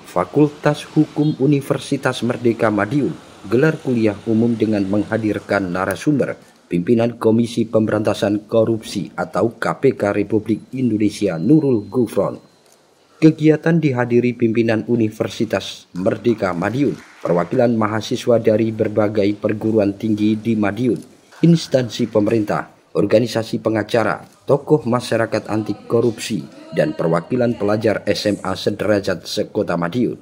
Fakultas Hukum Universitas Merdeka Madiun gelar kuliah umum dengan menghadirkan narasumber pimpinan Komisi Pemberantasan Korupsi atau KPK Republik Indonesia Nurul Gufron. Kegiatan dihadiri pimpinan Universitas Merdeka Madiun, perwakilan mahasiswa dari berbagai perguruan tinggi di Madiun, instansi pemerintah, organisasi pengacara, tokoh masyarakat anti korupsi, dan perwakilan pelajar SMA sederajat sekota Madiun.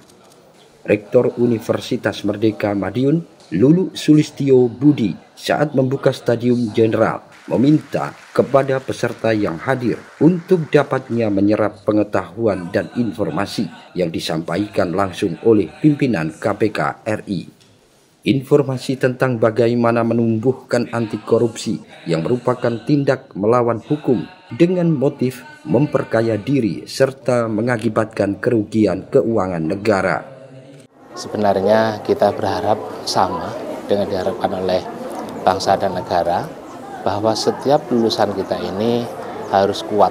Rektor Universitas Merdeka Madiun, Lulu Sulistyo Budi, saat membuka Stadium Jenderal, meminta kepada peserta yang hadir untuk dapatnya menyerap pengetahuan dan informasi yang disampaikan langsung oleh pimpinan KPK RI. Informasi tentang bagaimana menumbuhkan anti korupsi yang merupakan tindak melawan hukum dengan motif memperkaya diri serta mengakibatkan kerugian keuangan negara. Sebenarnya kita berharap sama dengan diharapkan oleh bangsa dan negara, bahwa setiap lulusan kita ini harus kuat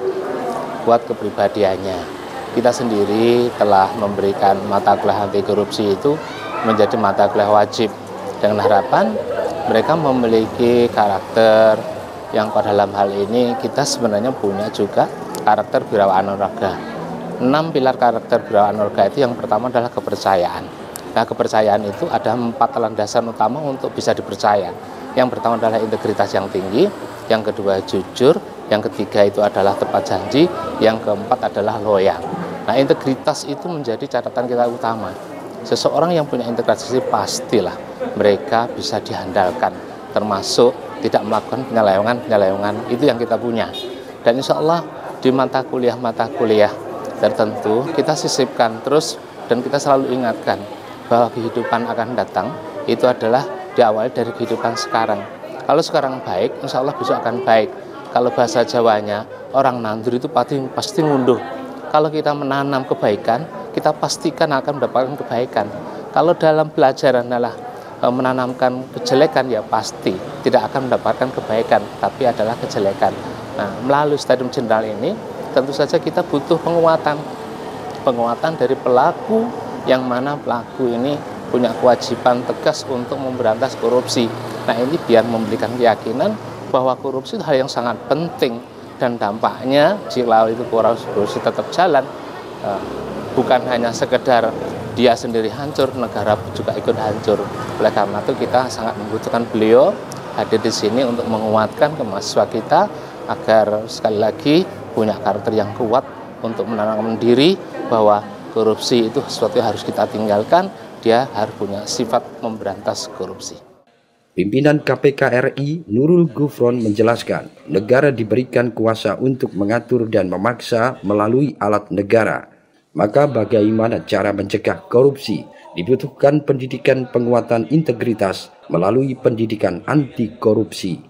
kepribadiannya. Kita sendiri telah memberikan mata kuliah anti korupsi itu menjadi mata kuliah wajib, dengan harapan mereka memiliki karakter yang pada dalam hal ini kita sebenarnya punya juga karakter birawa anuraga. 6 pilar karakter birawa anuraga itu yang pertama adalah kepercayaan. Nah, kepercayaan itu ada 4 landasan utama untuk bisa dipercaya. Yang pertama adalah integritas yang tinggi, yang kedua jujur, yang ketiga itu adalah tepat janji, yang keempat adalah loyal. Nah, integritas itu menjadi catatan kita utama. Seseorang yang punya integritas pastilah mereka bisa diandalkan, termasuk tidak melakukan penyelewengan, itu yang kita punya. Dan insya Allah di mata kuliah tertentu kita sisipkan terus dan kita selalu ingatkan bahwa kehidupan akan datang itu adalah diawali dari kehidupan sekarang. Kalau sekarang baik, insya Allah besok akan baik. Kalau bahasa Jawanya, orang nandur itu pasti ngunduh. Kalau kita menanam kebaikan, kita pastikan akan mendapatkan kebaikan. Kalau dalam pelajaran adalah menanamkan kejelekan, ya pasti tidak akan mendapatkan kebaikan, tapi adalah kejelekan. Nah, melalui Stadium Jenderal ini, tentu saja kita butuh penguatan dari pelaku, yang mana pelaku ini punya kewajiban tegas untuk memberantas korupsi. Nah, ini biar memberikan keyakinan bahwa korupsi itu hal yang sangat penting, dan dampaknya jika itu korupsi tetap jalan, bukan hanya sekedar dia sendiri hancur, negara juga ikut hancur. Oleh karena itu kita sangat membutuhkan beliau hadir di sini untuk menguatkan ke mahasiswa kita agar sekali lagi punya karakter yang kuat untuk menanamkan diri bahwa korupsi itu sesuatu yang harus kita tinggalkan, dia harus punya sifat memberantas korupsi. Pimpinan KPK RI Nurul Gufron menjelaskan, negara diberikan kuasa untuk mengatur dan memaksa melalui alat negara. Maka bagaimana cara mencegah korupsi? Dibutuhkan pendidikan penguatan integritas melalui pendidikan anti korupsi.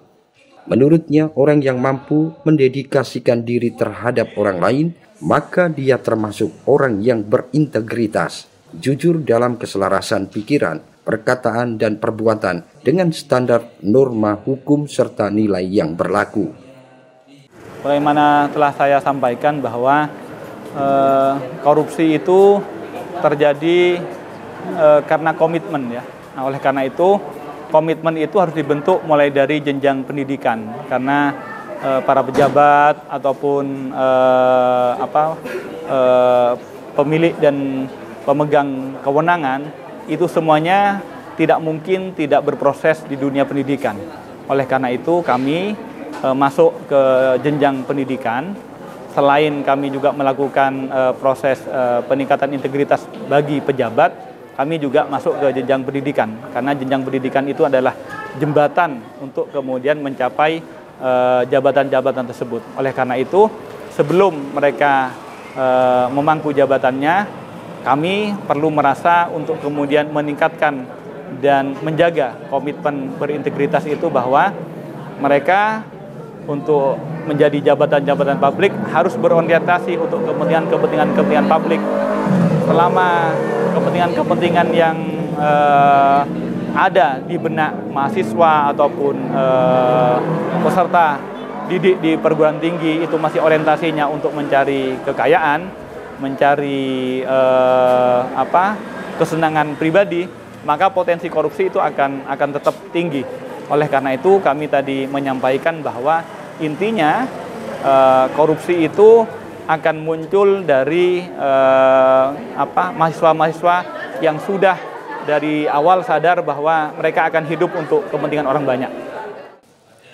Menurutnya, orang yang mampu mendedikasikan diri terhadap orang lain, maka dia termasuk orang yang berintegritas, jujur dalam keselarasan pikiran, perkataan, dan perbuatan dengan standar norma hukum serta nilai yang berlaku. Bagaimana telah saya sampaikan bahwa korupsi itu terjadi karena komitmen, ya. Nah, oleh karena itu komitmen itu harus dibentuk mulai dari jenjang pendidikan, karena para pejabat ataupun pemilik dan pemegang kewenangan itu semuanya tidak mungkin tidak berproses di dunia pendidikan. Oleh karena itu kami masuk ke jenjang pendidikan. Selain kami juga melakukan proses peningkatan integritas bagi pejabat, kami juga masuk ke jenjang pendidikan. Karena jenjang pendidikan itu adalah jembatan untuk kemudian mencapai jabatan-jabatan tersebut. Oleh karena itu, sebelum mereka memangku jabatannya, kami perlu merasa untuk kemudian meningkatkan dan menjaga komitmen berintegritas itu, bahwa mereka untuk menjadi jabatan-jabatan publik harus berorientasi untuk kepentingan publik. Selama kepentingan yang ada di benak mahasiswa ataupun peserta didik di perguruan tinggi itu masih orientasinya untuk mencari kekayaan, mencari kesenangan pribadi, maka potensi korupsi itu akan tetap tinggi. Oleh karena itu kami tadi menyampaikan bahwa intinya korupsi itu akan muncul dari mahasiswa-mahasiswa yang sudah dari awal sadar bahwa mereka akan hidup untuk kepentingan orang banyak.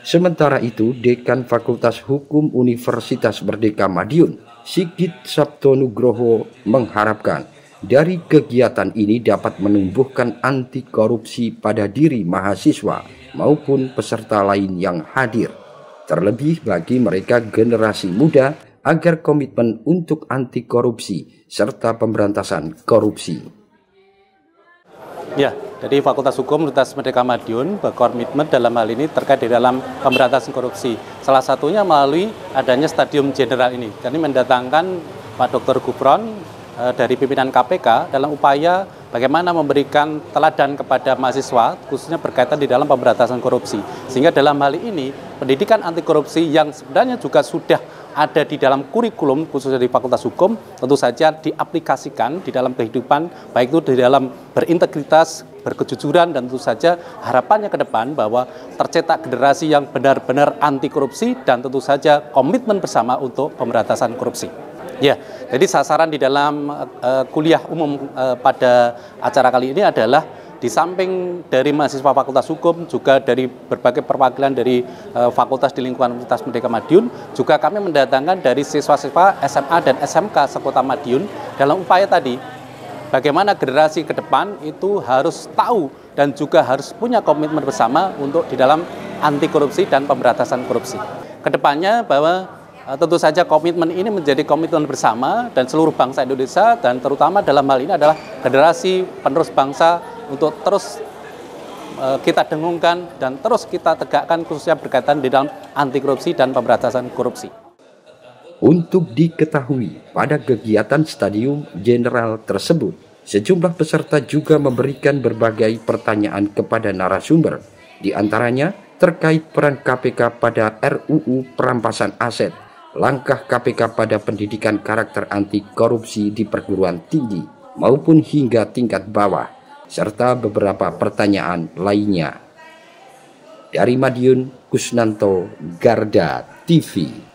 Sementara itu, Dekan Fakultas Hukum Universitas Merdeka Madiun, Sigit Sabtonugroho, mengharapkan dari kegiatan ini dapat menumbuhkan anti korupsi pada diri mahasiswa maupun peserta lain yang hadir. Terlebih bagi mereka generasi muda agar komitmen untuk anti korupsi serta pemberantasan korupsi. Ya, dari Fakultas Hukum Universitas Merdeka Madiun berkomitmen dalam hal ini terkait di dalam pemberantasan korupsi. Salah satunya melalui adanya stadium general ini. Kami mendatangkan Pak Dr. Gufron dari pimpinan KPK dalam upaya bagaimana memberikan teladan kepada mahasiswa khususnya berkaitan di dalam pemberantasan korupsi. Sehingga dalam hal ini pendidikan anti korupsi yang sebenarnya juga sudah ada di dalam kurikulum khususnya di Fakultas Hukum tentu saja diaplikasikan di dalam kehidupan, baik itu di dalam berintegritas, berkejujuran, dan tentu saja harapannya ke depan bahwa tercetak generasi yang benar-benar anti korupsi dan tentu saja komitmen bersama untuk pemberantasan korupsi. Ya, jadi sasaran di dalam kuliah umum pada acara kali ini adalah di samping dari mahasiswa Fakultas Hukum, juga dari berbagai perwakilan dari fakultas di lingkungan Universitas Merdeka Madiun, juga kami mendatangkan dari siswa-siswa SMA dan SMK sekota Madiun dalam upaya tadi, bagaimana generasi ke depan itu harus tahu dan juga harus punya komitmen bersama untuk di dalam anti korupsi dan pemberantasan korupsi. Kedepannya bahwa tentu saja komitmen ini menjadi komitmen bersama dan seluruh bangsa Indonesia, dan terutama dalam hal ini adalah generasi penerus bangsa untuk terus kita dengungkan dan terus kita tegakkan khususnya berkaitan di dalam anti korupsi dan pemberantasan korupsi. Untuk diketahui, pada kegiatan stadium general tersebut, sejumlah peserta juga memberikan berbagai pertanyaan kepada narasumber, di antaranya terkait peran KPK pada RUU perampasan aset, langkah KPK pada pendidikan karakter anti korupsi di perguruan tinggi maupun hingga tingkat bawah, serta beberapa pertanyaan lainnya. Dari Madiun, Kusnanto, Garda TV.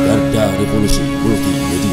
Garda Revolusi Multimedia.